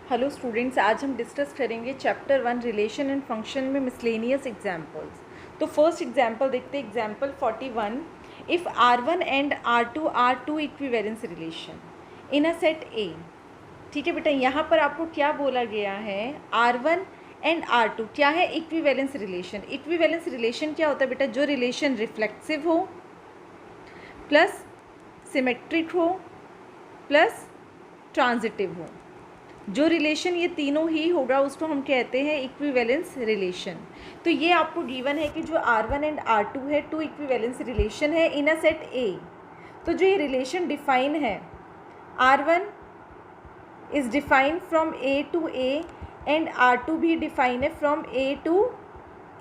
Hello students, आज हम discuss करेंगे चैप्टर 1 रिलेशन एंड फंक्शन में मिसलेनियस एग्जांपल्स। तो फर्स्ट एग्जांपल देखते हैं, example 41। If R1 and R2 are two equivalence relation in a set A. ठीक है बेटा, यहाँ पर आपको क्या बोला गया है, R1 एंड R2 क्या है, इक्विवेलेंस रिलेशन। इक्विवेलेंस रिलेशन क्या होता है बेटा, जो रिलेशन रिफ्लेक्सिव हो प्लस सिमेट्रिक हो प्लस ट्रांजिटिव हो। जो रिलेशन ये तीनों ही होगा उसको हम कहते हैं इक्विवेलेंस रिलेशन। तो ये आपको गिवन है कि जो R1 एंड R2 है टू इक्विवेलेंस रिलेशन है इन अ सेट ए। तो जो ये रिलेशन डिफाइन है, R1 is define from A to A and R2 भी डिफाइन है from A to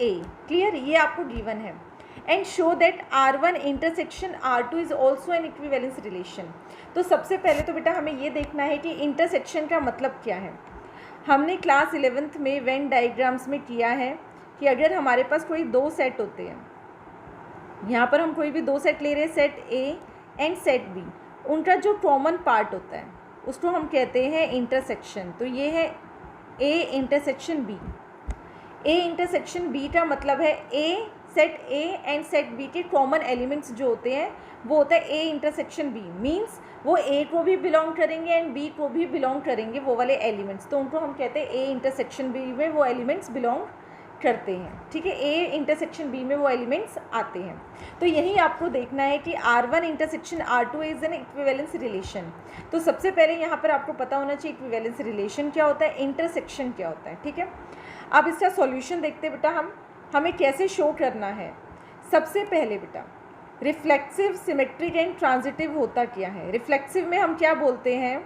A. Clear, ये आपको गिवन है। And show that R1 intersection R2 is also an equivalence relation. तो सबसे पहले तो बेटा हमें ये देखना है कि इंटरसेक्शन का मतलब क्या है। हमने क्लास 11th में वेन डायग्राम्स में किया है कि अगर हमारे पास कोई दो सेट होते हैं, यहाँ पर हम कोई भी दो सेट ले रहे हैं, set A and set B, उनका जो कॉमन पार्ट होता है उसको हम कहते हैं इंटरसेक्शन। तो ये है A intersection B. A intersection B का मतलब है A, set A and set B के कॉमन एलिमेंट्स जो होते हैं वो होता है ए इंटरसेक्शन बी। मीन्स वो ए को भी बिलोंग करेंगे एंड बी को भी बिलोंग करेंगे वो वाले एलिमेंट्स, तो उनको हम कहते हैं ए इंटरसेक्शन बी में वो एलिमेंट्स बिलोंग करते हैं। ठीक है, ए इंटरसेक्शन बी में वो एलिमेंट्स आते हैं। तो यही आपको देखना है कि R1 intersection R2 is an equivalence relation. तो सबसे पहले यहाँ पर आपको पता होना चाहिए इक्विवेलेंस रिलेशन क्या होता है, इंटरसेक्शन क्या होता है। ठीक है, अब इसका सॉल्यूशन देखते हैं बेटा, हमें कैसे शो करना है। सबसे पहले बेटा रिफ्लेक्सिव, सिमेट्रिक एंड ट्रांजिटिव होता क्या है। रिफ्लेक्सिव में हम क्या बोलते हैं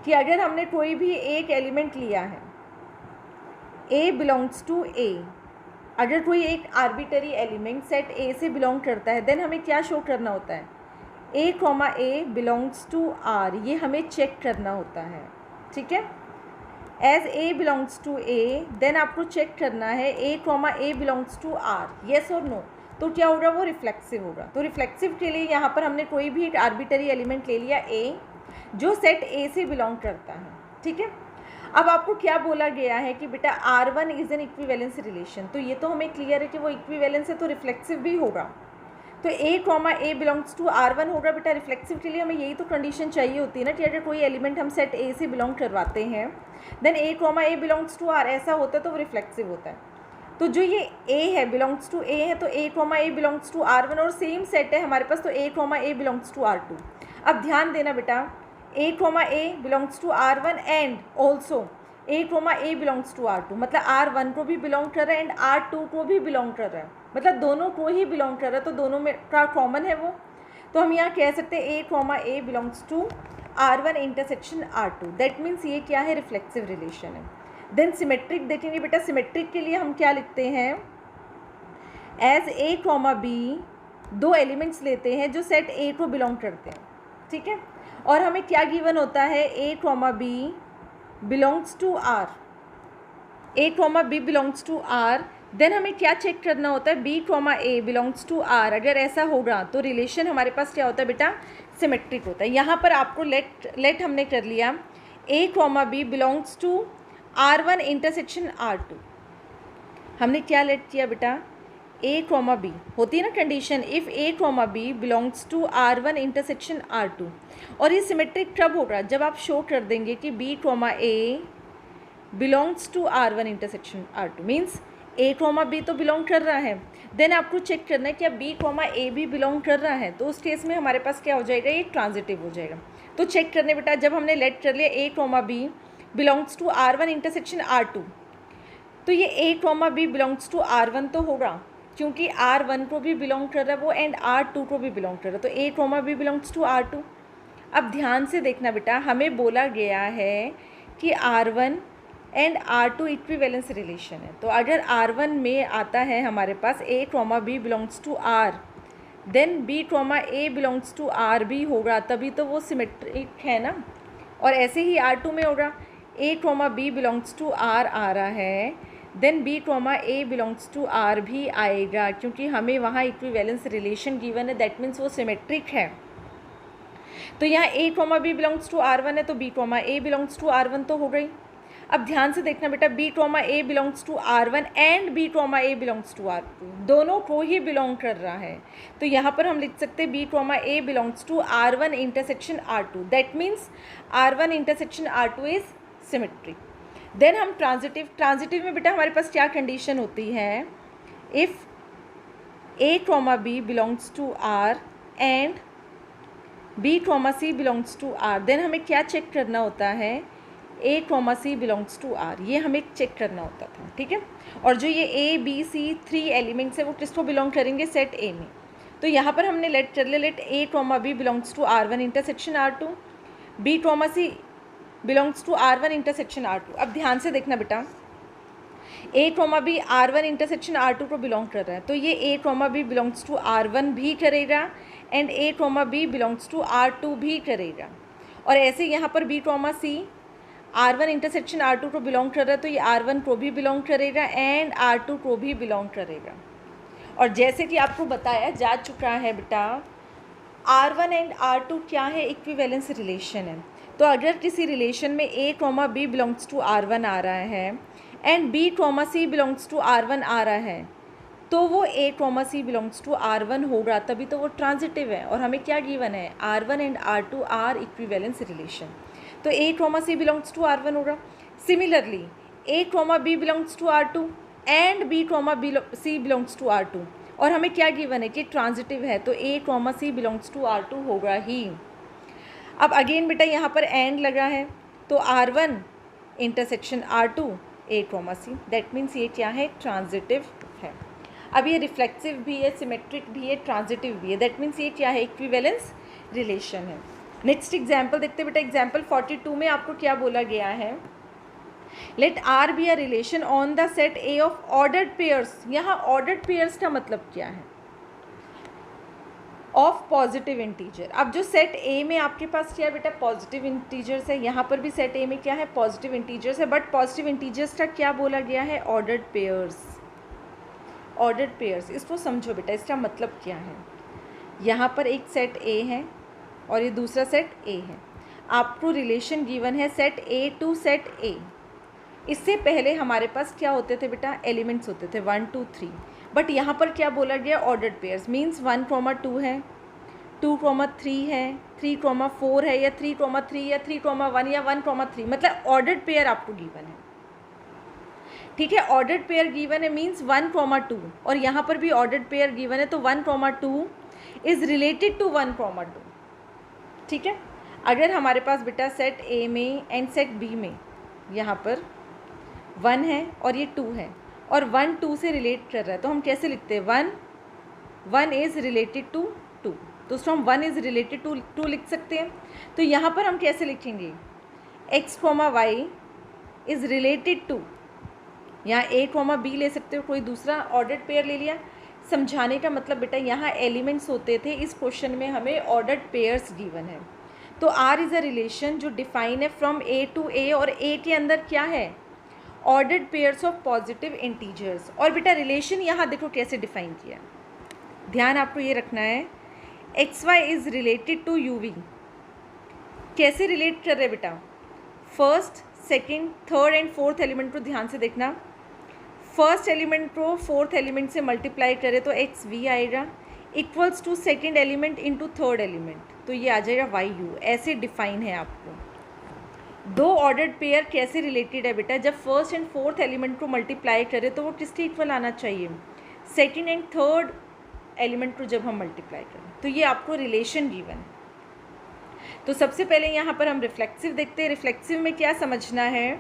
कि अगर हमने कोई भी एक एलिमेंट लिया है, ए बिलोंग्स टू ए, अगर कोई एक आर्बिटरी एलिमेंट सेट ए से बिलोंग करता है, देन हमें क्या शो करना होता है, A comma A belongs to R, ये हमें चेक करना होता है। ठीक है, as A belongs to A, then आपको चेक करना है A comma A belongs to R, yes और नो। तो क्या होगा, वो रिफ्लेक्सिव होगा। तो रिफ्लेक्सिव के लिए यहाँ पर हमने कोई भी एक आर्बिटरी एलिमेंट ले लिया ए, जो सेट ए से बिलोंग करता है। ठीक है, अब आपको क्या बोला गया है कि बेटा R1 is an equivalence relation. तो ये तो हमें क्लियर है कि वो इक्विवेलेंस है, तो रिफ्लेक्सिव भी होगा। तो A comma A belongs to R1 होगा बेटा। रिफ्लेक्सिव के लिए हमें यही तो कंडीशन चाहिए होती है ना कि अगर कोई एलिमेंट हम सेट ए से बिलोंग करवाते हैं, then A comma A belongs to R, ऐसा होता है तो वो रिफ्लेक्सिव होता है। तो जो ये ए है बिलोंग्स टू ए है, तो A comma A belongs to R1 और सेम सेट है हमारे पास, तो A comma A belongs to R2। अब ध्यान देना बेटा, A comma A belongs to R1 and also A comma A belongs to R2, मतलब R1 को भी बिलोंग कर रहा है एंड R2 को भी बिलोंग कर रहा है, मतलब दोनों को ही बिलोंग कर रहा है, तो दोनों में का कॉमन है वो। तो हम यहाँ कह सकते हैं A comma A belongs to R1 intersection R2। That means ये क्या है, रिफ्लेक्सिव रिलेशन है। देन सिमेट्रिक देखेंगे बेटा, सिमेट्रिक के लिए हम क्या लिखते हैं, एज ए कॉमा बी, दो एलिमेंट्स लेते हैं जो सेट ए को बिलोंग करते हैं। ठीक है, और हमें क्या गिवन होता है, A comma B belongs to R, A comma B belongs to R. Then हमें क्या चेक करना होता है, B comma A belongs to R. अगर ऐसा होगा तो रिलेशन हमारे पास क्या होता है बेटा, सिमेट्रिक होता है। यहाँ पर आपको लेट हमने कर लिया, A comma B belongs to R1 intersection R2। हमने क्या लेट किया बेटा, ए कॉमा बी, होती है ना condition, if A comma B belongs to R1 intersection R2। और ये सिमेट्रिक कब होगा, जब आप शो कर देंगे कि B comma A belongs to R1 intersection R2। Means A comma B तो बिलोंग कर रहा है, देन आपको चेक करना है कि अब बी कॉमा ए भी बिलोंग कर रहा है, तो उस केस में हमारे पास क्या हो जाएगा, ये ट्रांजिटिव हो जाएगा। तो चेक करने बेटा, जब हमने लेट कर लिया A comma B belongs to R1 intersection R2, तो ये A comma B belongs to R1 तो होगा, क्योंकि R1 को भी बिलोंग कर रहा है वो एंड R2 को भी बिलोंग कर रहा है, तो A comma B belongs to R2। अब ध्यान से देखना बेटा, हमें बोला गया है कि R1 and R2 equivalence relation है। तो अगर R1 में आता है हमारे पास A comma B belongs to R, then B comma A belongs to R भी होगा, तभी तो वो सिमेट्रिक है ना। और ऐसे ही R2 में होगा, A comma B belongs to R आ रहा है, then B comma A belongs to R भी आएगा, क्योंकि हमें वहाँ इक्विवेलेंस रिलेशन गिवन है, दैट मीन्स वो सिमेट्रिक है। तो यहाँ A ट्रोमा B बिलोंग्स टू R1 है तो B ट्रोमा A बिलोंग्स टू R1 तो हो गई। अब ध्यान से देखना बेटा, B ट्रोमा A belongs to R1 and B ट्रोमा A बिलोंग्स टू R2, दोनों को ही बिलोंग कर रहा है। तो यहाँ पर हम लिख सकते हैं B ट्रोमा A belongs to R1 intersection R2, that means R1 intersection R2 is symmetry. Then हम ट्रांजिटिव में बेटा हमारे पास क्या कंडीशन होती है, इफ़ A ट्रोमा B belongs to R and B ट्रोमा C belongs to R, then हमें क्या चेक करना होता है, A ट्रोमा C बिलोंग्स टू R, ये हमें चेक करना होता था, ठीक है। और जो ये A B C 3 एलिमेंट्स है वो किसको बिलोंग करेंगे, सेट A में। तो यहाँ पर हमने लेट कर लिया, लेट A ट्रोमा B belongs to R1 intersection R2, B ट्रोमा C belongs to R1 intersection R2। अब ध्यान से देखना बेटा, A ट्रोमा B R1 इंटरसेक्शन R2 को बिलोंग कर रहा है, तो ये A ट्रोमा B बिलोंग्स टू R1 भी करेगा एंड A ट्रोमा B बिलोंग्स टू R2 भी करेगा। और ऐसे यहाँ पर B ट्रोमा C R1 इंटरसेक्शन R2 को बिलोंग कर रहा है, तो ये R1 को भी बिलोंग करेगा एंड R2 को भी बिलोंग करेगा। और जैसे कि आपको बताया जा चुका है बेटा, R1 एंड R2 क्या है, इक्विवेलेंस रिलेशन है। तो अगर किसी रिलेशन में A ट्रोमा B बिलोंग्स टू R1 आ रहा है एंड B ट्रोमा C बिलोंग्स टू R1 आ रहा है, तो वो A ट्रोमा C बिलोंग्स टू R1 होगा, तभी तो वो ट्रांजिटिव है। और हमें क्या गिवन है, R1 and R2 are equivalence relation, तो A ट्रोमा C बिलोंग्स टू R1 होगा। सिमिलरली A ट्रोमा B belongs to R2 and B ट्रोमा C बिलोंग्स टू R2, और हमें क्या गिवन है कि ट्रांजिटिव है, तो A ट्रोमा C बिलोंग्स टू R2 होगा ही। अब अगेन बेटा यहाँ पर एंड लगा है, तो R1 इंटरसेक्शन R2 A ट्रोमा C, दैट मीन्स ये क्या है, ट्रांजिटिव है। अब ये रिफ्लेक्सिव भी है, सिमेट्रिक भी है, ट्रांजिटिव भी है, दैट मीन्स ये क्या है, इक्विवेलेंस रिलेशन है। नेक्स्ट एग्जाम्पल देखते बेटा, एग्जाम्पल 42 में आपको क्या बोला गया है, let R be a relation on the set A of ordered pairs. यहाँ ऑर्डर्ड पेयर्स का मतलब क्या है, ऑफ पॉजिटिव इंटीजर। अब जो सेट A में आपके पास क्या है बेटा, पॉजिटिव इंटीजर्स है, यहाँ पर भी सेट A में क्या है, पॉजिटिव इंटीजर्स है, बट पॉजिटिव इंटीजर्स का क्या बोला गया है, ऑर्डर्ड पेयर्स। ऑर्डर्ड पेयर्स, इसको समझो बेटा, इसका मतलब क्या है, यहाँ पर एक सेट A है और ये दूसरा सेट A है, आपको रिलेशन गिवन है set A to set A। इससे पहले हमारे पास क्या होते थे बेटा, एलिमेंट्स होते थे 1 2 3, बट यहाँ पर क्या बोला गया, ऑर्डर्ड पेयर्स, मीन्स 1 ट्रोमा 2 है, 2 ट्रोमा 3 है, 3 ट्रोमा 4 है, या 3 ट्रोमा 3 या 3 ट्रोमा 1 या 1 ट्रोमा 3, मतलब ऑर्डर्ड पेयर आपको गिवन है, ठीक है। ऑर्डर्ड पेयर गिवन है मीन्स 1 ट्रोमा 2, और यहाँ पर भी ऑर्डर्ड पेयर गिवन है, तो 1 ट्रोमा 2 इज रिलेटेड टू 1 ट्रोमा 2, ठीक है। अगर हमारे पास बेटा सेट A में एंड सेट B में यहाँ पर 1 है और ये 2 है, और 1 2 से रिलेट कर रहा है, तो हम कैसे लिखते हैं, 1 इज़ रिलेटेड टू 2, तो उसको हम 1 इज़ रिलेटेड टू 2 लिख सकते हैं। तो यहाँ पर हम कैसे लिखेंगे, x ट्रोमा y इज़ रिलेटेड टू, यहाँ A ट्रोमा B ले सकते हो, कोई दूसरा ऑर्डर्ड पेयर ले लिया। समझाने का मतलब बेटा, यहाँ एलिमेंट्स होते थे, इस क्वेश्चन में हमें ऑर्डर्ड पेयर्स गिवन है। तो R इज़ अ रिलेशन जो डिफाइन है फ्रॉम A टू A, और A के अंदर क्या है, ordered pairs of positive integers. और बेटा रिलेशन यहाँ देखो कैसे डिफाइन किया, ध्यान आपको ये रखना है, XY is related to UV। कैसे रिलेट कर रहे बेटा, first second third and fourth element को ध्यान से देखना, फर्स्ट एलिमेंट को फोर्थ एलिमेंट से मल्टीप्लाई करें तो XV आएगा, equals to second element into third element, तो ये आ जाएगा YU। ऐसे डिफाइन है आपको। दो ऑर्डर्ड पेयर कैसे रिलेटेड है बेटा, जब फर्स्ट एंड फोर्थ एलिमेंट को मल्टीप्लाई करें तो वो किसके इक्वल आना चाहिए, सेकेंड एंड थर्ड एलिमेंट को जब हम मल्टीप्लाई करें, तो ये आपको रिलेशन गिवन है। तो सबसे पहले यहाँ पर हम रिफ्लेक्सिव देखते हैं। रिफ्लेक्सिव में क्या समझना है,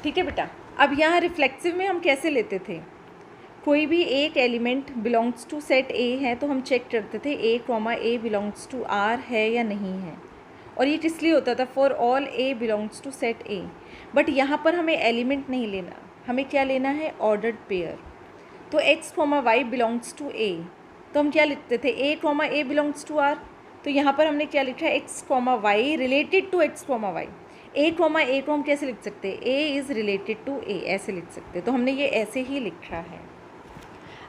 ठीक है बेटा। अब यहाँ रिफ्लेक्सिव में हम कैसे लेते थे, कोई भी एक element belongs to set A है तो हम चेक करते थे A ट्रोमा A बिलोंग्स टू R है या नहीं है, और ये किस लिए होता था, for all A belongs to set A। But यहाँ पर हमें एलिमेंट नहीं लेना, हमें क्या लेना है, ऑर्डर्ड पेयर। तो X ट्रोमा Y बिलोंग्स टू A, तो हम क्या लिखते थे, A ट्रोमा A बिलोंग्स टू R, तो यहाँ पर हमने क्या लिखा है, X ट्रोमा Y रिलेटेड टू X ट्रोमा Y। A ट्रोमा A को हम कैसे लिख सकते हैं, A is related to A, ऐसे लिख सकते हैं, तो हमने ये ऐसे ही लिखा है।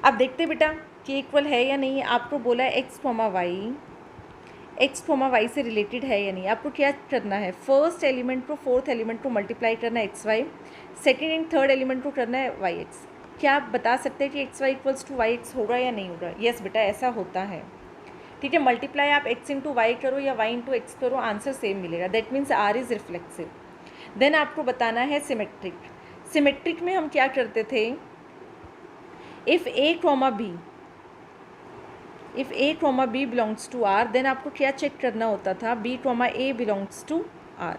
अब देखते बेटा कि इक्वल है या नहीं, आपको बोला एक्स कॉमा वाई से रिलेटेड है या नहीं। आपको क्या करना है, फर्स्ट एलिमेंट को फोर्थ एलिमेंट को मल्टीप्लाई करना है X Y, second and third element को करना है वाई एक्स। क्या आप बता सकते हैं कि X Y equals to Y X होगा या नहीं होगा? यस बेटा, ऐसा होता है। ठीक है, मल्टीप्लाई आप एक्स इंटू वाई करो या वाई इंटू एक्स करो, आंसर सेम मिलेगा। That means R is reflexive. Then आपको बताना है सिमेट्रिक। सिमेट्रिक में हम क्या करते थे, if A comma B belongs to R, then आपको क्या चेक करना होता था, B comma A belongs to R.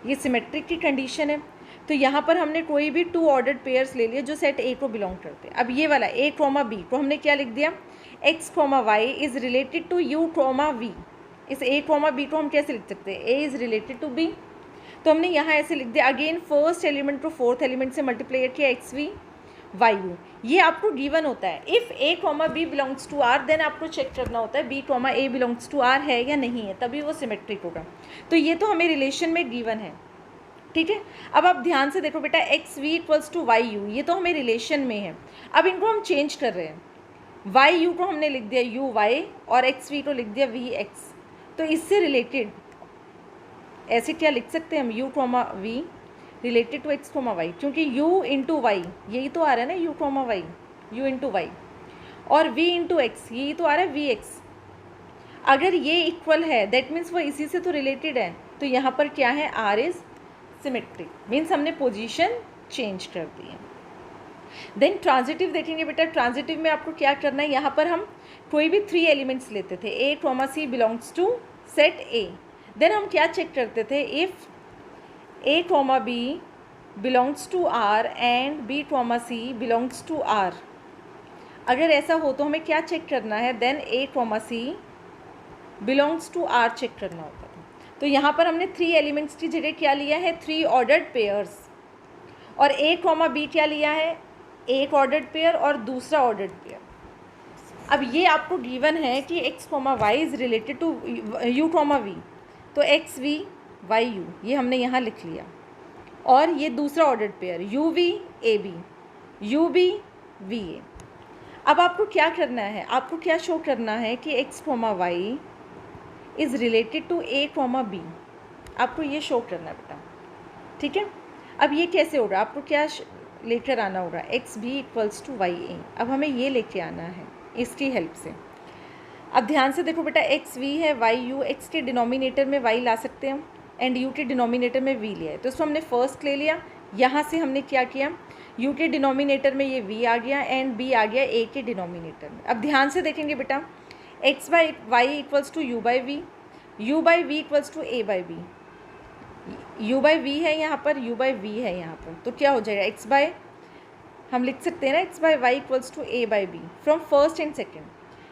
ये सिमेट्रिक की कंडीशन है। तो यहाँ पर हमने कोई भी 2 ऑर्डर्ड पेयर्स ले लिए जो सेट ए को बिलोंग करते हैं। अब ये वाला ए कॉमा बी को हमने क्या लिख दिया, X comma Y is related to U comma V. इस ए कॉमा बी को हम कैसे लिख सकते हैं, A is related to B, तो हमने यहाँ ऐसे लिख दिया। अगेन फर्स्ट एलिमेंट को फोर्थ एलिमेंट से मल्टीप्लाई किया, एक्स वी वाई यू। ये आपको गिवन होता है। If A comma B belongs to R, then आपको चेक करना होता है B comma A belongs to R है या नहीं है, तभी वो सिमेट्रिक होगा। तो ये तो हमें रिलेशन में गिवन है। ठीक है, अब आप ध्यान से देखो बेटा, X V equals to Y U, ये तो हमें रिलेशन में है। अब इनको हम चेंज कर रहे हैं, वाई यू को हमने लिख दिया यू वाई और एक्स वी को लिख दिया वी एक्स। तो इससे रिलेटेड ऐसे क्या लिख सकते हैं हम, U comma V related to X comma Y, क्योंकि u इंटू वाई यही तो आ रहा है ना, u comma Y, u into Y, और v इंटू एक्स यही तो आ रहा है वी एक्स। अगर ये इक्वल है दैट मीन्स वो इसी से तो रिलेटेड है। तो यहाँ पर क्या है, r इज सिमेट्रिक, मीन्स हमने पोजीशन चेंज कर दी है। देन ट्रांजिटिव देखेंगे बेटा, ट्रांजिटिव में आपको क्या करना है, यहाँ पर हम कोई भी 3 एलिमेंट्स लेते थे, a comma C belongs to set a। Then हम क्या चेक करते थे, if a comma b belongs to r and b comma c belongs to r। अगर ऐसा हो तो हमें क्या चेक करना है, then a comma c belongs to r check करना होता था। तो यहाँ पर हमने 3 एलिमेंट्स की जगह क्या लिया है, 3 ऑर्डर्ड पेयर्स, और a कॉमा b क्या लिया है, एक ऑर्डर्ड पेयर और दूसरा ऑर्डर्ड पेयर। अब ये आपको गिवन है कि x comma Y is related to u comma V, तो एक्स वी वाई यू ये हमने यहाँ लिख लिया, और ये दूसरा ordered pair U V A B, U B V A. अब आपको क्या करना है, आपको क्या शो करना है कि X comma Y is related to A comma B, आपको ये शो करना है बेटा। ठीक है, अब ये कैसे होगा, आपको क्या लेकर आना होगा, x B equals to y A. अब हमें ये लेके आना है इसकी हेल्प से। अब ध्यान से देखो बेटा, एक्स वी है, वाई यू, एक्स के डिनोमिनेटर में वाई ला सकते हैं हम, एंड यू के डिनोमिनेटर में वी लिया है, तो इसको हमने फर्स्ट ले लिया। यहाँ से हमने क्या किया, यू के डिनोमिनेटर में ये वी आ गया एंड बी आ गया ए के डिनोमिनेटर में। अब ध्यान से देखेंगे बेटा, X by Y equals to U by V, U by V equals to A by B. U by V है यहाँ पर, यू बाई वी है यहाँ पर, तो क्या हो जाएगा, एक्स बाय हम लिख सकते हैं ना, X by Y equals to A by B from first and second.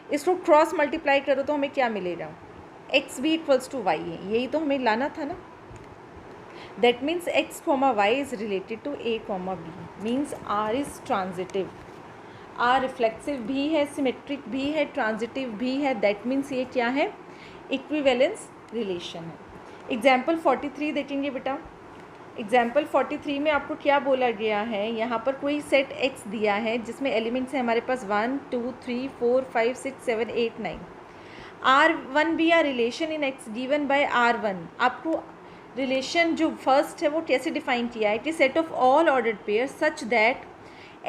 इसको क्रॉस मल्टीप्लाई करो तो हमें क्या मिलेगा, X B equals to Y है, यही तो हमें लाना था ना। That means X comma Y is related to A comma B, means R is transitive. R reflexive भी है, सिमेट्रिक भी है, ट्रांजिटिव भी है। दैट मीन्स ये क्या है, इक्विवेलेंस रिलेशन है। एग्जाम्पल 43 देखेंगे बेटा। एग्जाम्पल 43 में आपको क्या बोला गया है, यहाँ पर कोई सेट एक्स दिया है जिसमें एलिमेंट्स हैं हमारे पास 1 2 3 4 5 6 7 8 9। R1 be a relation in x given by R1। आपको रिलेशन जो फर्स्ट है वो कैसे डिफाइन किया है कि set of all ordered pair such that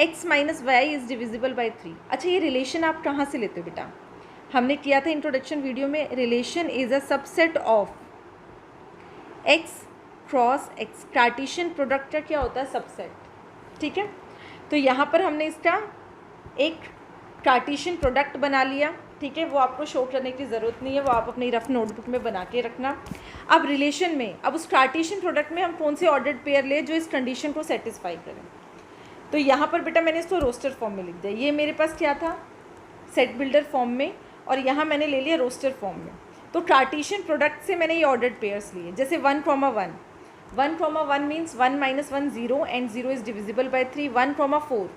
x minus Y is divisible by 3। अच्छा, ये रिलेशन आप कहाँ से लेते हो बेटा, हमने किया था इंट्रोडक्शन वीडियो में, relation is a subset of x cross x. Cartesian product का क्या होता है, सबसेट। ठीक है, तो यहाँ पर हमने इसका एक कार्टेशियन प्रोडक्ट बना लिया। ठीक है, वो आपको शो करने की ज़रूरत नहीं है, वो आप अपनी रफ नोटबुक में बना के रखना। अब रिलेशन में, अब उस कार्टेशियन प्रोडक्ट में हम कौन से ऑर्डर्ड पेयर ले जो इस कंडीशन को सेटिस्फाई करें। तो यहाँ पर बेटा मैंने इसको रोस्टर फॉर्म में लिख दिया। ये मेरे पास क्या था, सेट बिल्डर फॉर्म में, और यहाँ मैंने ले लिया रोस्टर फॉर्म में। तो कार्टेशियन प्रोडक्ट से मैंने ये ऑर्डर्ड पेयर्स लिए, जैसे 1 comma 1, 1 comma 1 means 1 minus 1 0 and 0 is divisible by 3। 1 comma 4,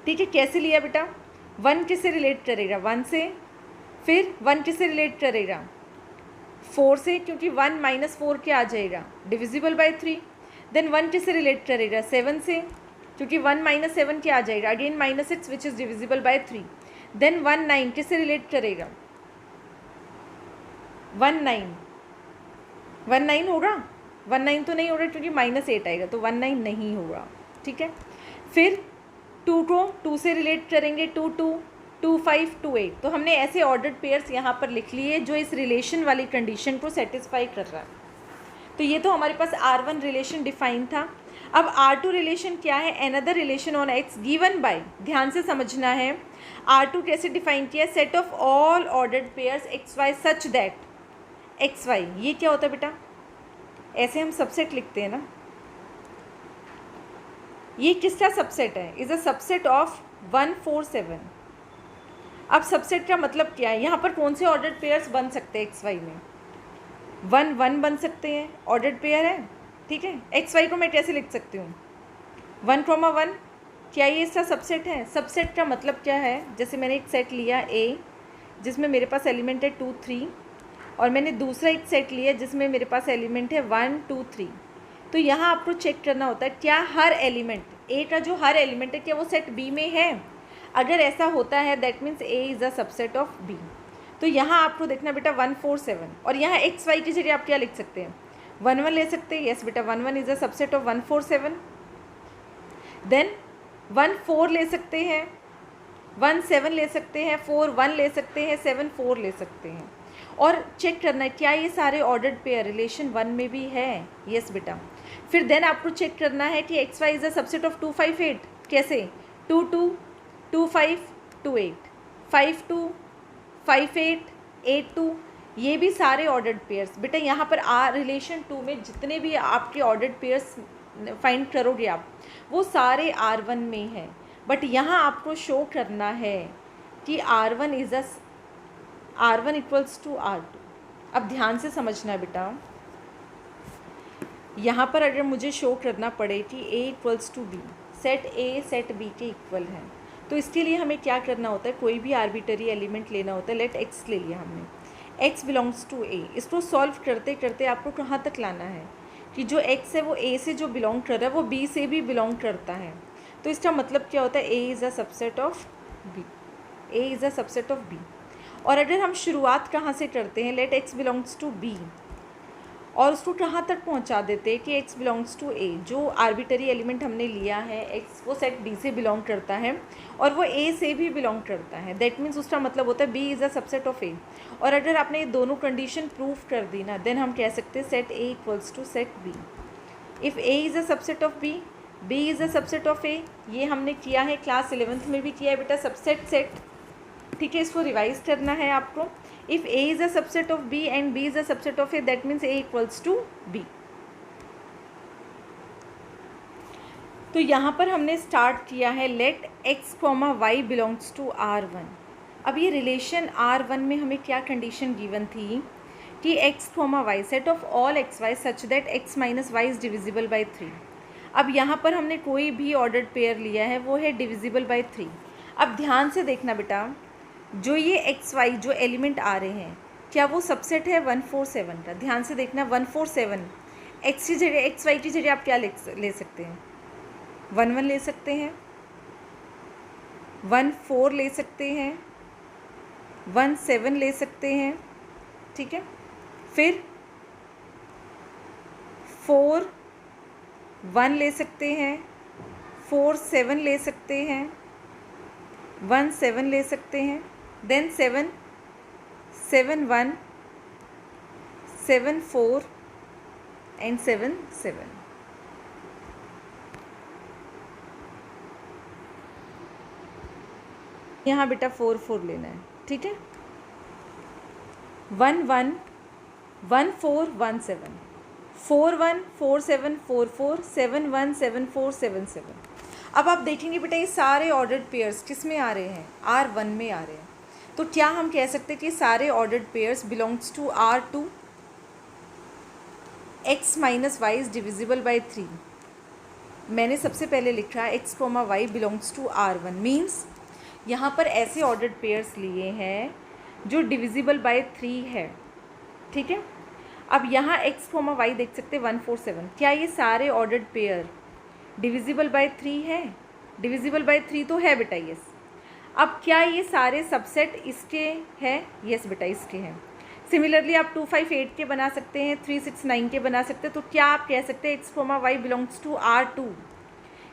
ठीक है, कैसे लिया बेटा, 1 किससे रिलेट करेगा, 1 से, फिर 1 किससे रिलेट करेगा, 4 से, क्योंकि 1 माइनस 4 क्या आ जाएगा, डिविजिबल बाई 3। देन 1 किससे रिलेट करेगा, 7 से, क्योंकि 1 माइनस 7 क्या आ जाएगा, again minus 6 which is divisible by 3। Then 19 किससे रिलेट करेगा? 19 होगा? 19 तो नहीं होगा क्योंकि -8 आएगा, तो 19 नहीं होगा, ठीक है। फिर 2 को 2 से रिलेट करेंगे, 2 2 2 5 2 8। तो हमने ऐसे ऑर्डर्ड पेयर्स यहाँ पर लिख लिए जो इस रिलेशन वाली कंडीशन को सेटिस्फाई कर रहा है। तो ये तो हमारे पास R1 रिलेशन डिफाइन था। अब R2 रिलेशन क्या है? Another relation on X given by, ध्यान से समझना है, R2 कैसे डिफाइन किया? Set of all ordered pairs XY such that XY, ये क्या होता है बेटा? ऐसे हम सबसेट लिखते हैं ना, ये किसका सबसेट है? Is a subset of 1 4 7। अब सबसेट का मतलब क्या है? यहाँ पर कौन से ऑर्डर्ड पेयर्स बन सकते हैं XY में? 1 1 बन सकते हैं, ऑर्डर्ड पेयर है, ठीक है। XY को मैं कैसे लिख सकती हूँ? 1 1, क्या ये इसका सबसेट है? सबसेट का मतलब क्या है? जैसे मैंने एक सेट लिया A जिसमें मेरे पास एलिमेंट है 2 3, और मैंने दूसरा एक सेट लिया जिसमें मेरे पास एलिमेंट है 1 2 3। तो यहाँ आपको चेक करना होता है क्या हर एलिमेंट A का जो हर एलिमेंट है क्या वो सेट B में है? अगर ऐसा होता है that means A is a subset of B। तो यहाँ आपको देखना बेटा 1 4 7, और यहाँ XY की जगह आप क्या लिख सकते हैं? 1 1 ले सकते हैं, यस बेटा 1 1 is a subset of 1 4 7। Then 1 4 ले सकते हैं, 1 7 ले सकते हैं, 4 1 ले सकते हैं, 7 4 ले सकते हैं। और चेक करना है क्या ये सारे ऑर्डर्ड पेयर रिलेशन 1 में भी है? यस बेटा। फिर देन आपको चेक करना है कि XY is a subset of 2 5 8। कैसे? 2 2 2 5 2 8, 5 2 5 8 8 2, ये भी सारे ऑर्डर्ड पेयर्स। बेटा यहाँ पर रिलेशन 2 में जितने भी आपके ऑर्डर्ड पेयर्स फाइंड करोगे आप, वो सारे R1 में हैं। बट यहाँ आपको शो करना है कि R1 is a R1 equals to R2। अब ध्यान से समझना है बेटा, यहाँ पर अगर मुझे शो करना पड़े कि A equals to B, set A set B के इक्वल है, तो इसके लिए हमें क्या करना होता है? कोई भी आर्बिटरी एलिमेंट लेना होता है। लेट X ले लिया हमने, X बिलोंग्स टू A। इसको सॉल्व करते करते आपको कहाँ तक लाना है कि जो X है वो A से जो बिलोंग कर रहा है वो B से भी बिलोंग करता है। तो इसका मतलब क्या होता है? A is a subset of B, A is a subset of B। और अगर हम शुरुआत कहाँ से करते हैं? Let X belongs to B, और उसको कहाँ तक पहुँचा देते हैं कि X बिलोंग्स टू A। जो आर्बिटरी एलिमेंट हमने लिया है X, वो सेट B से बिलोंग करता है और वो A से भी बिलोंग करता है। दैट मीन्स उसका मतलब होता है B is a subset of A। और अगर आपने ये दोनों कंडीशन प्रूव कर दी ना, देन हम कह सकते हैं set A equals to set B। If A is a subset of B, B is a subset of A। ये हमने किया है, क्लास 11th में भी किया है बेटा, सबसेट सेट, ठीक है। इसको रिवाइज करना है आपको। If A is a subset of B and B is a subset of A, that means A equals to B। तो यहाँ पर हमने स्टार्ट किया है let X, Y belongs to R1। अब ये रिलेशन R1 में हमें क्या कंडीशन गिवन थी कि X, Y set of all XY such that X minus Y is divisible by 3। अब यहाँ पर हमने कोई भी ऑर्डर्ड पेयर लिया है वो है डिविजिबल बाई 3। अब ध्यान से देखना बेटा, जो ये XY जो एलिमेंट आ रहे हैं क्या वो सबसेट है 1 4 7 का? ध्यान से देखना, 1 4 7 X की जगह XY की जगह आप क्या ले सकते हैं? 1 1 ले सकते हैं, 1 4 ले सकते हैं, 1 7 ले सकते हैं, ठीक है। फिर 4 1 ले सकते हैं, 4 7 ले सकते हैं, 1 7 ले सकते हैं, देन 7 7 1 7 4 एंड 7 7। यहाँ बेटा 4 4 लेना है, ठीक है। 1 1 1 4 1 7 4 1 4 7 4 4 7 1 7 4 7 7। अब आप देखेंगे बेटा ये सारे ऑर्डर्ड पेयर्स किस में आ रहे हैं? R1 में आ रहे हैं। तो क्या हम कह सकते हैं कि सारे ordered pairs belongs to R2। X minus Y is divisible by 3। मैंने सबसे पहले लिखा X, Y belongs to R1, means यहाँ पर ऐसे ऑर्डर्ड पेयर्स लिए हैं जो डिविजिबल बाय 3 है, ठीक है। अब यहाँ X, Y देख सकते हैं 1 4 7। क्या ये सारे ऑर्डर्ड पेयर डिविजिबल बाय 3 है? डिविजिबल बाय 3 तो है बेटा, यस। अब क्या ये सारे सबसेट इसके हैं? यस बेटा इसके हैं। सिमिलरली आप 2, 5, 8 के बना सकते हैं, 3, 6, 9 के बना सकते हैं। तो क्या आप कह सकते हैं x, y belongs to R2?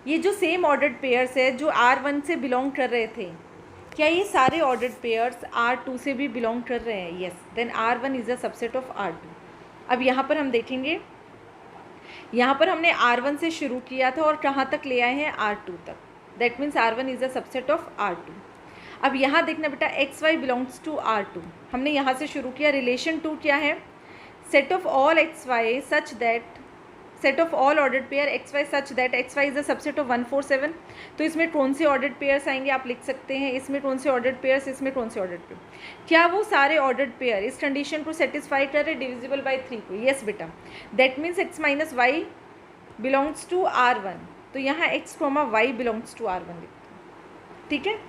ये जो सेम ऑर्डर्ड पेयर्स है जो R1 से बिलोंग कर रहे थे, क्या ये सारे ऑर्डर्ड पेयर्स R2 से भी बिलोंग कर रहे हैं? Yes, then R1 is a subset of R2। अब यहाँ पर हम देखेंगे, यहाँ पर हमने R1 से शुरू किया था और कहाँ तक ले आए हैं? R2 तक। That means R1 is a subset of R2। अब यहाँ देखना बेटा, x Y belongs to R2, हमने यहाँ से शुरू किया। रिलेशन 2 क्या है? Set of all X Y such that, set of all ordered pair X Y such that X Y is a subset of 1, 4, 7। तो इसमें कौन से ऑर्डर्ड पेयर्स आएंगे आप लिख सकते हैं, इसमें कौन से ऑर्डर्ड पेयर्स, इसमें कौन से ऑर्डर्ड पेयर। क्या वो सारे ऑर्डर्ड पेयर इस कंडीशन को सेटिस्फाई कर रहे, डिविजिबल बाई 3 को? यस बेटा, that means X minus Y belongs to R1। तो यहाँ X comma Y belongs to R1 लिखते हैं। ठीक है,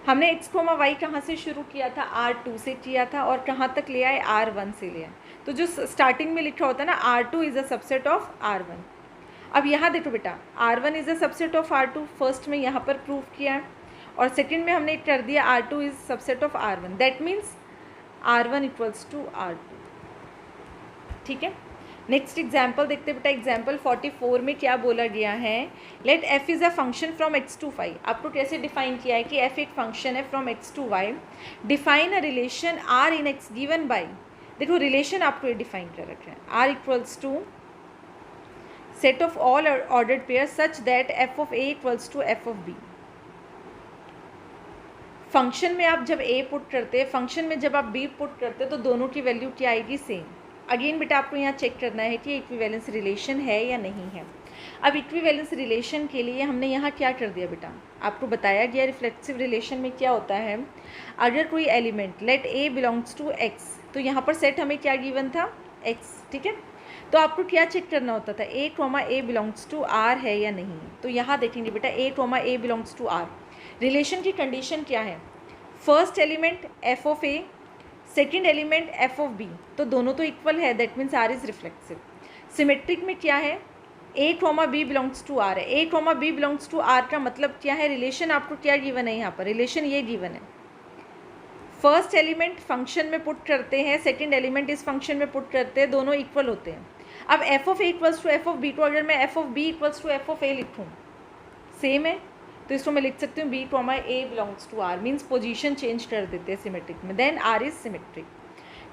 हमने एक्स कोमा वाई कहाँ से शुरू किया था? R2 से किया था और कहाँ तक ले आए? R1 से ले आए। तो जो स्टार्टिंग में लिखा होता है ना, R2 is a subset of R1। अब यहाँ देखो बेटा, R1 is a subset of R2, first में यहाँ पर प्रूव किया है, और सेकंड में हमने कर दिया R2 is subset of R1। That means R1 equals to R2। ठीक है, नेक्स्ट एग्जाम्पल देखते बेटा। एग्जाम्पल 44 में क्या बोला गया है? Let f is a function from x to y। आपको कैसे डिफाइन किया है कि f एक फंक्शन है from x to y। Define a relation r in x given by, देखो रिलेशन आपको ये डिफाइन कर रखा है, r equals to set of all ordered pair such that f of a equals to f of b। Function में आप जब a put करते हैं, फंक्शन में जब आप b पुट करते हैं, तो दोनों की वैल्यू क्या आएगी? सेम। अगेन बेटा आपको यहाँ चेक करना है कि इक्विवेलेंस रिलेशन है या नहीं है। अब इक्विवेलेंस रिलेशन के लिए हमने यहाँ क्या कर दिया बेटा, आपको बताया गया रिफ्लेक्सिव रिलेशन में क्या होता है। अगर कोई element let a belongs to x, तो यहाँ पर सेट हमें क्या गिवन था? x। ठीक है, तो आपको क्या चेक करना होता था? a बिलोंग्स टू r है या नहीं। तो यहाँ देखेंगे बेटा, a belongs to r। Relation की कंडीशन क्या है? First element f of a, second element f of b, तो दोनों तो इक्वल है, that means r is reflexive. Symmetric में क्या है? a, b belongs to r है। a, b belongs to r का मतलब क्या है? रिलेशन आपको क्या गिवन है यहाँ पर? रिलेशन ये गिवन है, फर्स्ट एलिमेंट फंक्शन में पुट करते हैं, सेकेंड एलिमेंट इस फंक्शन में पुट करते हैं, दोनों इक्वल होते हैं। अब f of a equals to f of b, तो अगर मैं f of b equals to f of a लिखूँ, सेम है, तो इसको मैं लिख सकती हूँ b, a belongs to r, means position change कर देते हैं सिमेट्रिक में, then r is symmetric.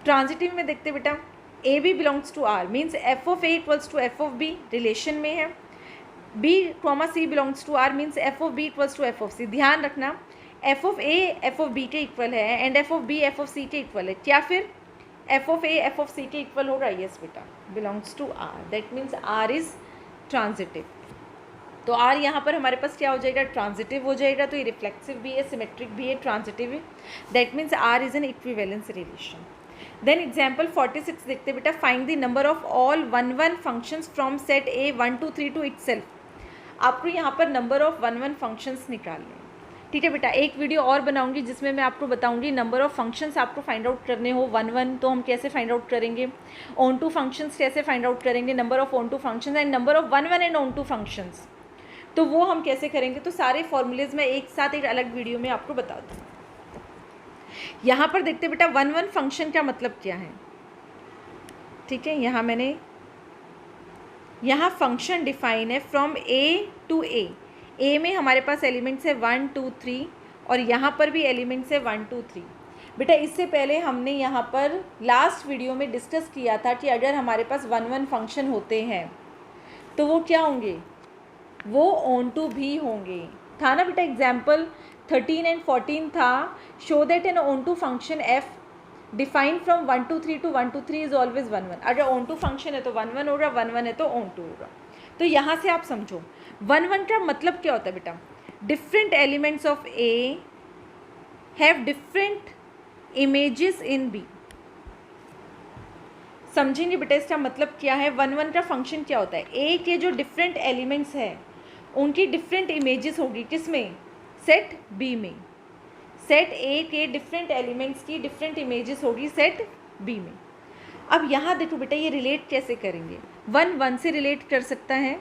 Transitive में देखते बेटा, a b belongs to r, means f of a equals to f of b, relation में है। b, c belongs to r, means f of b equals to f of c। ध्यान रखना, f of a f of b के equal है and f of b f of c के equal है। क्या फिर f of a f of c के equal होगा? यस बेटा, belongs to r, that means r is transitive. तो r यहाँ पर हमारे पास क्या हो जाएगा? ट्रांजिटिव हो जाएगा। तो ये रिफ्लेक्सिव भी है, सिमेट्रिक भी है, ट्रांजिटिव है, that means r is an equivalence relation. Then example 46 देखते बेटा। Find the number of all 1, 1 functions from set a 1, 2, 3 to itself. आपको यहाँ पर नंबर ऑफ 1, 1 फंक्शंस निकालने हैं। ठीक है बेटा, एक वीडियो और बनाऊंगी जिसमें मैं आपको बताऊंगी नंबर ऑफ फंक्शंस आपको फाइंड आउट करने हो। 1, 1 तो हम कैसे फाइंड आउट करेंगे, ऑन टू फंक्शंस कैसे फाइंड आउट करेंगे, number of onto functions and number of 1, 1 and onto functions, तो वो हम कैसे करेंगे। तो सारे फॉर्मूलेज मैं एक साथ एक अलग वीडियो में आपको बता दूँ। यहाँ पर देखते बेटा 1, 1 फंक्शन का मतलब क्या है। ठीक है, यहाँ फंक्शन डिफाइन है फ्रॉम a टू a में हमारे पास एलिमेंट्स है 1, 2, 3 और यहाँ पर भी एलिमेंट्स है 1, 2, 3। बेटा इससे पहले हमने यहाँ पर लास्ट वीडियो में डिस्कस किया था कि अगर हमारे पास 1, 1 फंक्शन होते हैं तो वो क्या होंगे? वो ऑन टू भी होंगे, था ना बेटा। एग्जाम्पल 13 एंड 14 था, show that an onto function f define from 1, 2, 3 to 1, 2, 3 is always 1, 1। अगर ऑन टू फंक्शन है तो 1, 1 होगा, 1, 1 है तो ऑन टू होगा। तो यहाँ से आप समझो 1, 1 का मतलब क्या होता है बेटा? Different elements of a have different images in b। समझेंगे बेटा इसका मतलब क्या है? 1, 1 का फंक्शन क्या होता है? a के जो डिफरेंट एलिमेंट्स हैं उनकी डिफरेंट इमेजेस होगी, किसमें? सेट b में। सेट a के डिफरेंट एलिमेंट्स की डिफरेंट इमेजेस होगी सेट b में। अब यहाँ देखो बेटा ये रिलेट कैसे करेंगे? 1, 1 से रिलेट कर सकता है,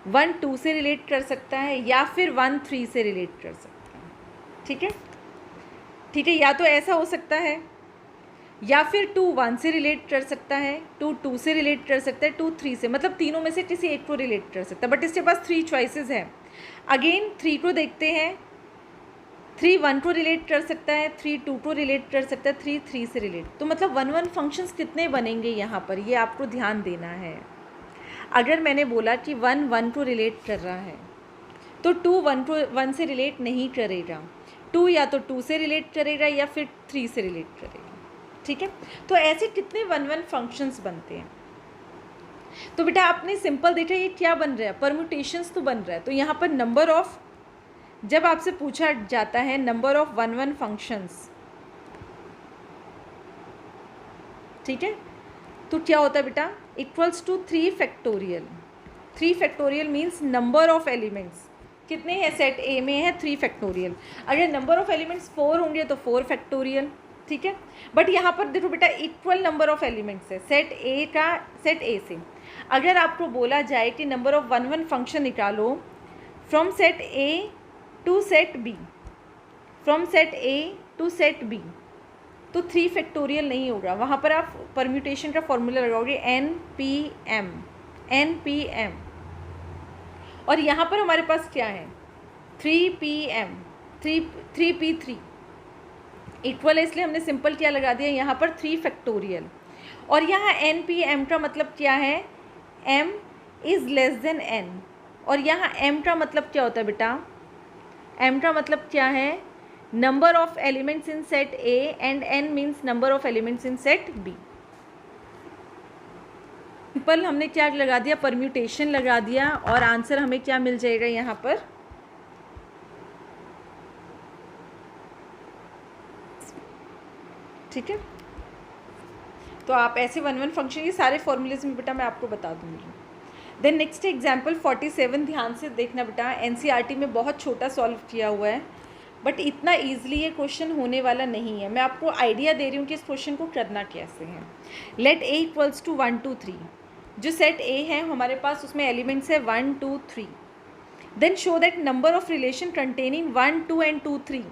1, 2 से रिलेट कर सकता है, या फिर 1, 3 से रिलेट कर सकता है। ठीक है, ठीक है, या तो ऐसा हो सकता है, या फिर 2 1 से रिलेट कर सकता है, 2 2 से रिलेट कर सकता है, 2 3 से, मतलब तीनों में से किसी एक को रिलेट कर सकता है, बट इसके पास 3 चॉइसेस हैं। अगेन 3 को देखते हैं, 3 1 को रिलेट कर सकता है, 3 2 को रिलेट कर सकता है, 3 3 से रिलेट, तो मतलब 1 1 फंक्शंस कितने बनेंगे यहाँ पर, ये आपको ध्यान देना है। अगर मैंने बोला कि 1 1 को रिलेट कर रहा है, तो 2 1 को 1 से रिलेट नहीं करेगा, 2 या तो 2 से रिलेट करेगा या फिर 3 से रिलेट करेगा, ठीक है। तो ऐसे कितने 1 1 फंक्शंस बनते हैं। तो बेटा आपने सिंपल देखा ये क्या बन रहा है, परम्यूटेशंस तो बन रहा है। तो यहाँ पर नंबर ऑफ, जब आपसे पूछा जाता है नंबर ऑफ 1 1 फंक्शंस, ठीक है, तो क्या होता है बेटा, equals to 3 factorial. 3 factorial means number of elements कितने हैं सेट ए में है 3 फैक्टोरियल। अगर नंबर ऑफ एलिमेंट्स 4 होंगे तो 4 फैक्टोरियल, ठीक है। बट यहाँ पर देखो बेटा इक्वल नंबर ऑफ एलिमेंट्स है सेट ए का, सेट ए से। अगर आपको बोला जाए कि नंबर ऑफ 1 1 फंक्शन निकालो from set A to set B, from set A to set B, तो 3 फैक्टोरियल नहीं होगा, वहाँ पर आप परम्यूटेशन का फॉर्मूला लगाओगे NPM, NPM। और यहाँ पर हमारे पास क्या है 3PM, 3P3 इक्वल है, इसलिए हमने सिंपल क्या लगा दिया यहाँ पर 3 फैक्टोरियल। और यहाँ NPM का मतलब क्या है, M is less than N, और यहाँ M का मतलब क्या होता है बेटा, M का मतलब क्या है, number of elements in set A and N means number of elements in set B। Simple हमने क्या लगा दिया, परम्यूटेशन लगा दिया, और आंसर हमें क्या मिल जाएगा यहाँ पर, ठीक है। तो आप ऐसे 1 1 फंक्शन ये सारे फॉर्मूलेज में बेटा मैं आपको बता दूंगी। देन नेक्स्ट एग्जाम्पल 47, ध्यान से देखना बेटा, NCERT में बहुत छोटा सॉल्व किया हुआ है, बट इतना ईजिली ये क्वेश्चन होने वाला नहीं है। मैं आपको आइडिया दे रही हूँ कि इस क्वेश्चन को करना कैसे है। लेट A इक्वल्स टू 1 2 3, जो सेट A है हमारे पास उसमें एलिमेंट्स है 1 2 3। Then show that number of relation containing 1 2 and 2 3।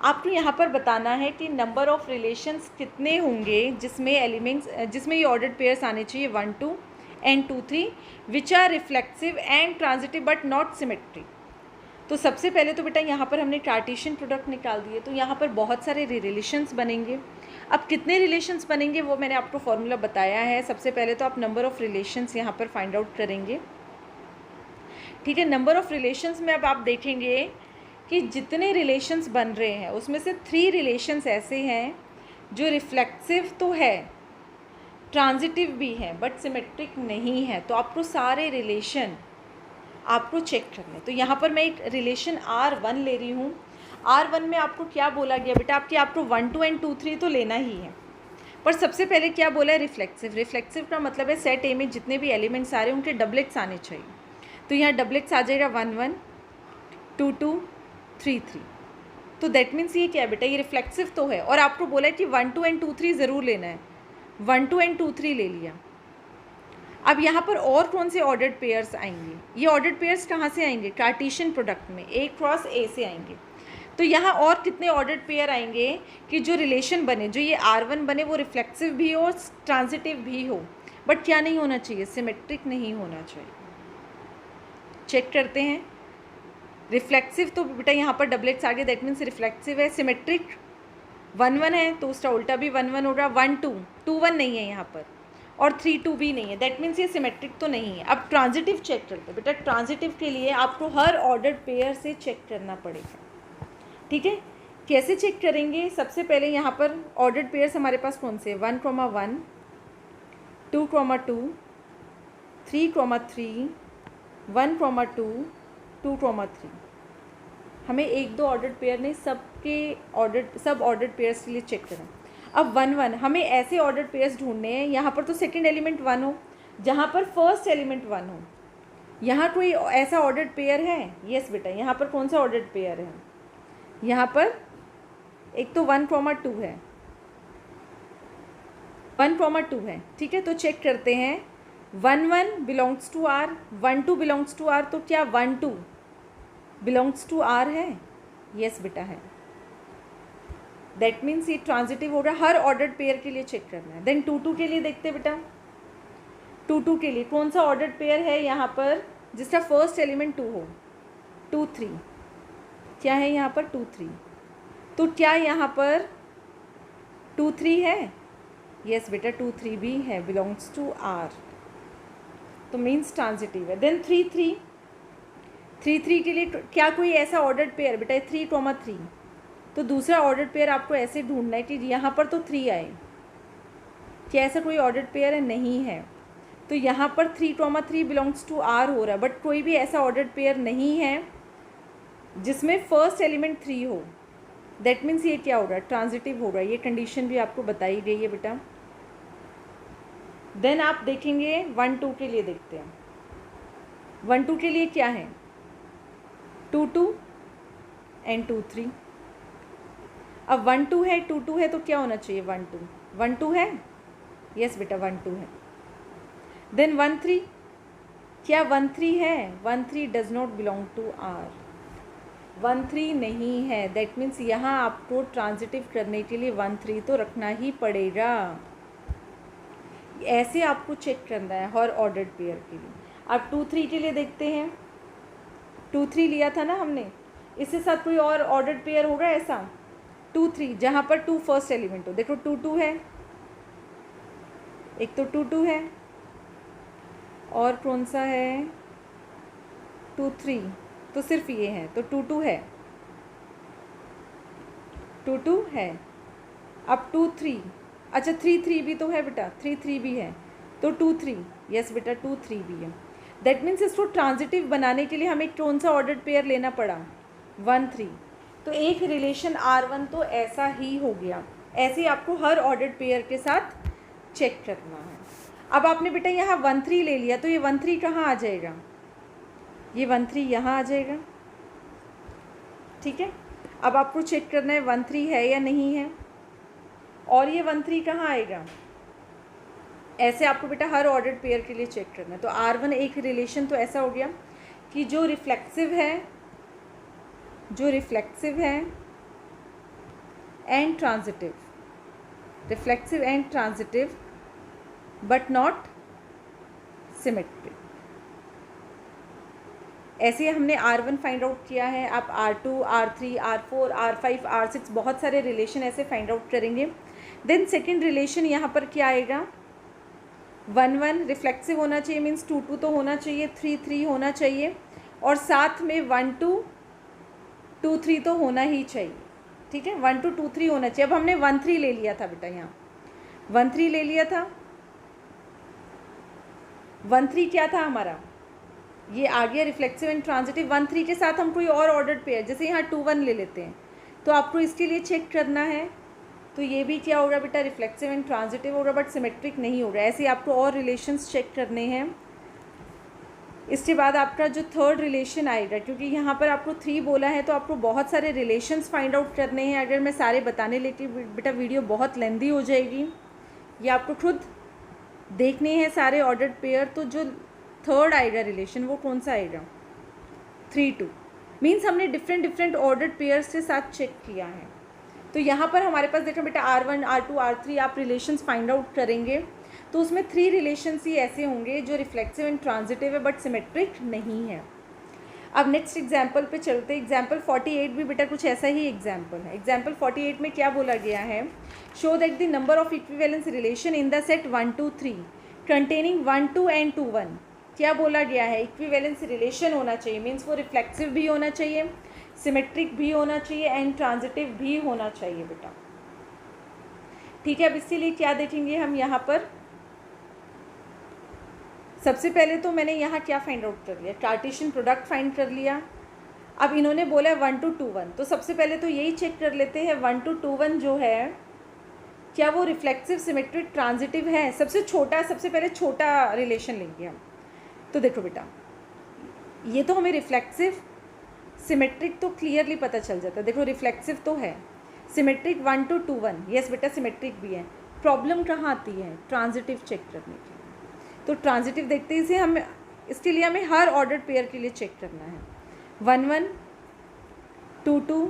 आपको यहाँ पर बताना है कि नंबर ऑफ रिलेशंस कितने होंगे जिसमें एलिमेंट्स, जिसमें ये ऑर्डर्ड पेयर्स आने चाहिए 1 2 and 2 3, which are reflexive and transitive but not symmetric. तो सबसे पहले तो बेटा यहाँ पर हमने कार्टेशियन प्रोडक्ट निकाल दिए, तो यहाँ पर बहुत सारे रिलेशंस बनेंगे। अब कितने रिलेशंस बनेंगे वो मैंने आपको फॉर्मूला बताया है। सबसे पहले तो आप नंबर ऑफ रिलेशंस यहाँ पर फाइंड आउट करेंगे, ठीक है। नंबर ऑफ रिलेशंस में अब आप देखेंगे कि जितने रिलेशंस बन रहे हैं उसमें से 3 रिलेशंस ऐसे हैं जो रिफ्लेक्सिव तो है, ट्रांजिटिव भी है, बट सिमेट्रिक नहीं है। तो आपको सारे रिलेशन आपको चेक करने। तो यहाँ पर मैं एक रिलेशन R1 ले रही हूँ। R1 में आपको क्या बोला गया बेटा, आपको 1 2 एंड 2 3 तो लेना ही है, पर सबसे पहले क्या बोला है, रिफ्लेक्सिव। रिफ्लेक्सिव का मतलब है सेट ए में जितने भी एलिमेंट्स आ रहे हैं उनके डबलेट्स आने चाहिए। तो यहाँ डबलेट्स आ जाएगा 1 1 2 2 3 3। तो दैट मीन्स ये क्या है बेटा, ये रिफ्लेक्सिव तो है, और आपको बोला है कि 1 2 एंड 2 3 ज़रूर लेना है। 1 2 एंड 2 3 ले लिया। अब यहाँ पर और कौन से ऑर्डर्ड पेयर्स आएंगे, ये ऑर्डर्ड पेयर्स कहाँ से आएंगे, कार्टेशियन प्रोडक्ट में A क्रॉस A से आएंगे। तो यहाँ और कितने ऑर्डर्ड पेयर आएंगे कि जो रिलेशन बने, जो ये R1 बने वो रिफ्लेक्सिव भी हो, ट्रांजिटिव भी हो, बट क्या नहीं होना चाहिए, सिमेट्रिक नहीं होना चाहिए। चेक करते हैं। रिफ्लेक्सिव तो बेटा यहाँ पर डबलेट्स आ गए, दैट मीन्स रिफ्लेक्सिव है। सिमेट्रिक 1 1 है तो उसका उल्टा भी 1 1 होगा। 1 2 2 1 नहीं है यहाँ पर, और 3 2 भी नहीं है, दैट मीन्स ये सिमेट्रिक तो नहीं है। अब ट्रांजिटिव चेक करते हैं बेटा। ट्रांजिटिव के लिए आपको हर ऑर्डर्ड पेयर से चेक करना पड़ेगा, ठीक है। कैसे चेक करेंगे, सबसे पहले यहाँ पर ऑर्डर्ड पेयर्स हमारे पास कौन से, 1 1 2 2 3 3 1 2 2 3। हमें 1 2 ऑर्डर्ड पेयर नहीं, सब ऑर्डर्ड पेयर्स के लिए चेक करें। अब 1 1 हमें ऐसे ऑर्डर्ड पेयर्स ढूंढने हैं यहाँ पर तो सेकंड एलिमेंट 1 हो, जहाँ पर फर्स्ट एलिमेंट 1 हो। यहाँ कोई ऐसा ऑर्डर्ड पेयर है, यस बेटा। यहाँ पर कौन सा ऑर्डर्ड पेयर है, यहाँ पर एक तो 1 2 है, 1 2 है, ठीक है। तो चेक करते हैं। 1 1 belongs to R, 1 2 belongs to R, तो क्या 1 2 बिलोंग्स टू R है, यस बेटा है। दैट मीन्स ये ट्रांजिटिव हो रहा है, हर ऑर्डर्ड पेयर के लिए चेक करना है। देन 2 के लिए देखते हैं बेटा, 2 के लिए कौन सा ऑर्डर्ड पेयर है यहाँ पर जिसका फर्स्ट एलिमेंट 2 हो। 2 3 क्या है यहाँ पर 2 3, तो क्या यहाँ पर 2 3 है? यस बेटा 2 3 भी है, बिलोंग्स टू आर, तो मीन्स ट्रांजिटिव है। देन 3 3 के लिए क्या कोई ऐसा ऑर्डर्ड पेयर बेटा 3 3, तो दूसरा ऑर्डर्ड पेयर आपको ऐसे ढूंढना है कि यहाँ पर तो 3 आए, क्या ऐसा कोई ऑर्डर्ड पेयर है? नहीं है। तो यहाँ पर 3 3 बिलोंग्स टू आर हो रहा है, बट कोई भी ऐसा ऑर्डर्ड पेयर नहीं है जिसमें फर्स्ट एलिमेंट 3 हो। दैट मीन्स ये क्या हो रहा है? ट्रांजिटिव हो रहा है। ये कंडीशन भी आपको बताई गई है बेटा। देन आप देखेंगे 1 2 के लिए देखते हैं। 1 2 के लिए क्या है? 2 2 एंड 2 3। अब 1 2 है, 2 2 है, तो क्या होना चाहिए? 1 2 है। यस बेटा 1 2 है। देन 1 3, क्या 1 3 है? 1 3 does not belong to R, 1 3 नहीं है। दैट मीन्स यहाँ आपको ट्रांजिटिव करने के लिए 1 3 तो रखना ही पड़ेगा। ऐसे आपको चेक करना है हर ऑर्डर्ड पेयर के लिए। अब 2 3 के लिए देखते हैं। 2 3 लिया था ना हमने, इसके साथ कोई और ऑर्डर्ड पेयर होगा ऐसा? 2 3 जहाँ पर 2 फर्स्ट एलिमेंट हो। देखो 2 2 है, एक तो 2 2 है, और कौन सा है? 2 3, तो सिर्फ ये है, तो 2 2 है, 2 2 है। अब 2 3, अच्छा 3 3 भी तो है बेटा, 3 3 भी है, तो 2 3, यस बेटा 2 3 भी है। दैट मीन्स इसको ट्रांजिटिव बनाने के लिए हमें कौन सा ऑर्डर्ड पेयर लेना पड़ा? 1 3। तो एक रिलेशन R1 तो ऐसा ही हो गया। ऐसे ही आपको हर ऑर्डर्ड पेयर के साथ चेक करना है। अब आपने बेटा यहाँ 1 3 ले लिया, तो ये 1 3 कहाँ आ जाएगा? ये 1 3 यहाँ आ जाएगा, ठीक है। अब आपको चेक करना है 1 3 है या नहीं है, और ये 1 3 कहाँ आएगा? ऐसे आपको बेटा हर ऑर्डर्ड पेयर के लिए चेक करना है। तो R1 एक रिलेशन तो ऐसा हो गया कि जो रिफ्लेक्सिव है and transitive, reflexive and transitive but not symmetric. ऐसे हमने R1 फाइंड आउट किया है। आप R2, R3, R4, R5, R6 बहुत सारे रिलेशन ऐसे फाइंड आउट करेंगे। देन सेकेंड रिलेशन यहाँ पर क्या आएगा? 1 1 रिफ्लेक्सिव होना चाहिए, मीन्स 2 2 तो होना चाहिए, 3 3 होना चाहिए, और साथ में 1 2 2 3 तो होना ही चाहिए, ठीक है। 1 2 2 3 होना चाहिए। अब हमने 1 3 ले लिया था बेटा, यहाँ 1 3 ले लिया था। 1 3 क्या था हमारा? ये आ गया रिफ्लेक्सिव एंड ट्रांजिटिव। 1 3 के साथ हम कोई और ऑर्डर्ड पेयर, जैसे यहाँ 2 1 ले लेते हैं, तो आपको इसके लिए चेक करना है। तो ये भी क्या होगा बेटा? रिफ्लेक्सिव एंड ट्रांजिटिव होगा, बट सिमेट्रिक नहीं होगा। ऐसे आपको और रिलेशंस चेक करने हैं। इसके बाद आपका जो थर्ड रिलेशन आएगा, क्योंकि यहाँ पर आपको 3 बोला है, तो आपको बहुत सारे रिलेशंस फाइंड आउट करने हैं। अगर मैं सारे बताने लेती बेटा वीडियो बहुत लेंदी हो जाएगी, ये आपको खुद देखने हैं सारे ऑर्डर्ड पेयर। तो जो थर्ड आएगा रिलेशन, वो कौन सा आएगा? 3 2, मीन्स हमने डिफरेंट ऑर्डर्ड पेयर्स के साथ चेक किया है। तो यहाँ पर हमारे पास देखो बेटा R1 R2 R3 आप रिलेशंस फाइंड आउट करेंगे, तो उसमें 3 रिलेशंस ही ऐसे होंगे जो रिफ्लेक्सिव एंड ट्रांजिटिव है बट सिमेट्रिक नहीं है। अब नेक्स्ट एग्जाम्पल पे चलते हैं। एग्जाम्पल 48 भी बेटा कुछ ऐसा ही एग्जाम्पल है। एग्जाम्पल 48 में क्या बोला गया है? Show that the number of equivalence relation in the set 1 2 3 containing 1 2 and 2 1। क्या बोला गया है? इक्विवेलेंस रिलेशन होना चाहिए, मीन्स वो रिफ्लेक्सिव भी होना चाहिए, सिमेट्रिक भी होना चाहिए एंड ट्रांजिटिव भी होना चाहिए बेटा, ठीक है। अब इसके लिए क्या देखेंगे हम यहाँ पर? सबसे पहले तो मैंने यहाँ क्या फाइंड आउट कर लिया? कार्टेशियन प्रोडक्ट फाइंड कर लिया। अब इन्होंने बोला 1 2 2 1, तो सबसे पहले तो यही चेक कर लेते हैं 1 2 2 1 जो है क्या वो रिफ्लेक्सिव, सिमेट्रिक, ट्रांजिटिव है। सबसे पहले छोटा रिलेशन लेंगे हम। तो देखो बेटा, ये तो हमें रिफ्लेक्सिव सिमेट्रिक तो क्लियरली पता चल जाता है। देखो रिफ्लेक्सिव तो है, सिमेट्रिक 1 2 2 1, यस बेटा सिमेट्रिक भी है। प्रॉब्लम कहाँ आती है? ट्रांजिटिव चेक करने के लिए। तो ट्रांजिटिव देखते ही से हम, इसके लिए हमें हर ऑर्डर्ड पेयर के लिए चेक करना है। 1 1 2 2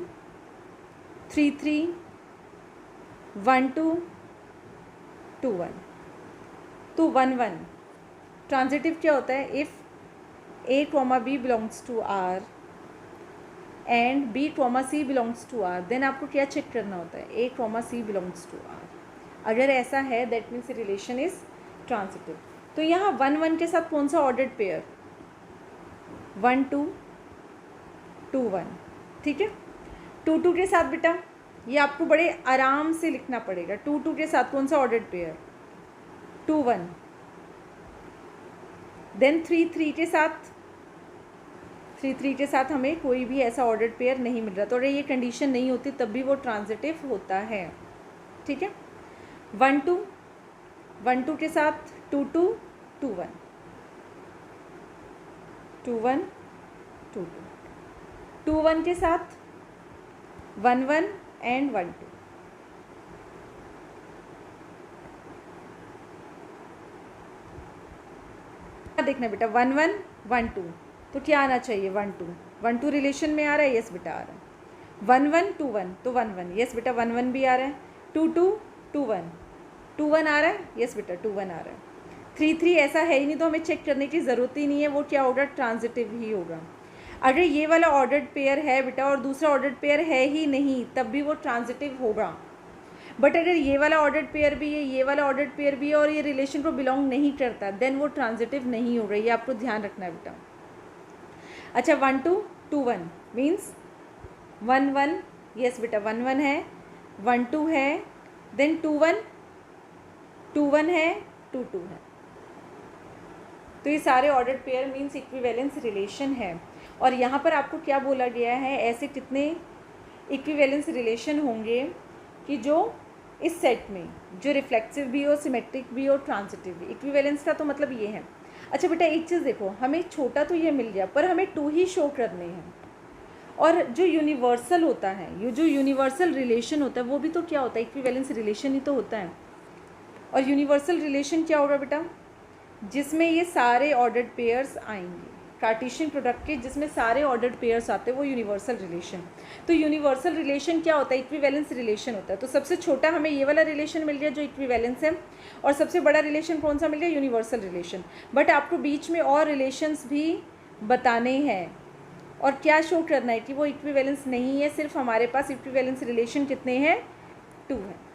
3 3 1 2 2 1। तो 1 1 ट्रांजिटिव क्या होता है? If A, B belongs to R and B, C belongs to R, then आपको क्या चेक करना होता है? A, C belongs to R। अगर ऐसा है that means relation is transitive. तो यहाँ 1 1 के साथ कौन सा ऑर्डर्ड पेयर? 1 2 2 1, ठीक है। 2 2 के साथ बेटा ये आपको बड़े आराम से लिखना पड़ेगा। 2 2 के साथ कौन सा ऑर्डर्ड पेयर? 2 1। देन 3 3 के साथ हमें कोई भी ऐसा ऑर्डर्ड पेयर नहीं मिल रहा। तो अगर ये कंडीशन नहीं होती तब भी वो ट्रांजिटिव होता है, ठीक है। 1 2 के साथ 2 2 2 1, 2 1 2 2, 2 1 के साथ 1 1 एंड 1 2। देखना बेटा 1 1 1 2, तो क्या आना चाहिए? 1 2 1 2 रिलेशन में आ रहा है, यस बेटा आ रहा है। 1 1 2 1, तो 1 1, यस बेटा 1 1 भी आ रहा है। 2 2 2 1, 2 1 आ रहा है, यस बेटा 2 1 आ रहा है। 3 3 ऐसा है ही नहीं, तो हमें चेक करने की ज़रूरत ही नहीं है, वो क्या होगा? ट्रांजिटिव ही होगा। अगर ये वाला ऑर्डर्ड पेयर है बेटा और दूसरा ऑर्डर्ड पेयर है ही नहीं, तब भी वो ट्रांजिटिव होगा। बट अगर ये वाला ऑर्डर्ड पेयर भी है, ये वाला ऑर्डर्ड पेयर भी है और ये रिलेशन को बिलोंग नहीं करता, देन वो ट्रांजिटिव नहीं होगा। ये आपको ध्यान रखना है बेटा। अच्छा 1 2 2 1 मीन्स 1 1, यस बेटा 1 1 है, 1 2 है, देन 2 1 2 1 है, 2 2 है। तो ये सारे ordered pair means equivalence relation है। और यहाँ पर आपको क्या बोला गया है? ऐसे कितने इक्विवेलेंस रिलेशन होंगे कि जो इस सेट में जो रिफ्लेक्सिव भी हो, सिमेट्रिक भी हो, ट्रांजिटिव भी। इक्विवेलेंस का तो मतलब ये है। अच्छा बेटा एक चीज़ देखो, हमें छोटा तो ये मिल गया पर हमें 2 ही शो करने हैं। और जो यूनिवर्सल होता है, ये जो यूनिवर्सल रिलेशन होता है वो भी तो क्या होता है? इक्विवेलेंस रिलेशन ही तो होता है। और यूनिवर्सल रिलेशन क्या होगा बेटा? जिसमें ये सारे ऑर्डर्ड पेयर्स आएंगे, कार्टेशियन प्रोडक्ट के जिसमें सारे ऑर्डर्ड पेयर्स आते हैं, वो यूनिवर्सल रिलेशन। तो यूनिवर्सल रिलेशन क्या होता है? इक्विवेलेंस रिलेशन होता है। तो सबसे छोटा हमें ये वाला रिलेशन मिल गया जो इक्विवेलेंस है, और सबसे बड़ा रिलेशन कौन सा मिल गया? Universal relation. बट आपको बीच में और रिलेशंस भी बताने हैं और क्या शो करना है कि वो इक्विवेलेंस नहीं है, सिर्फ हमारे पास इक्विवेलेंस रिलेशन कितने हैं? 2 है।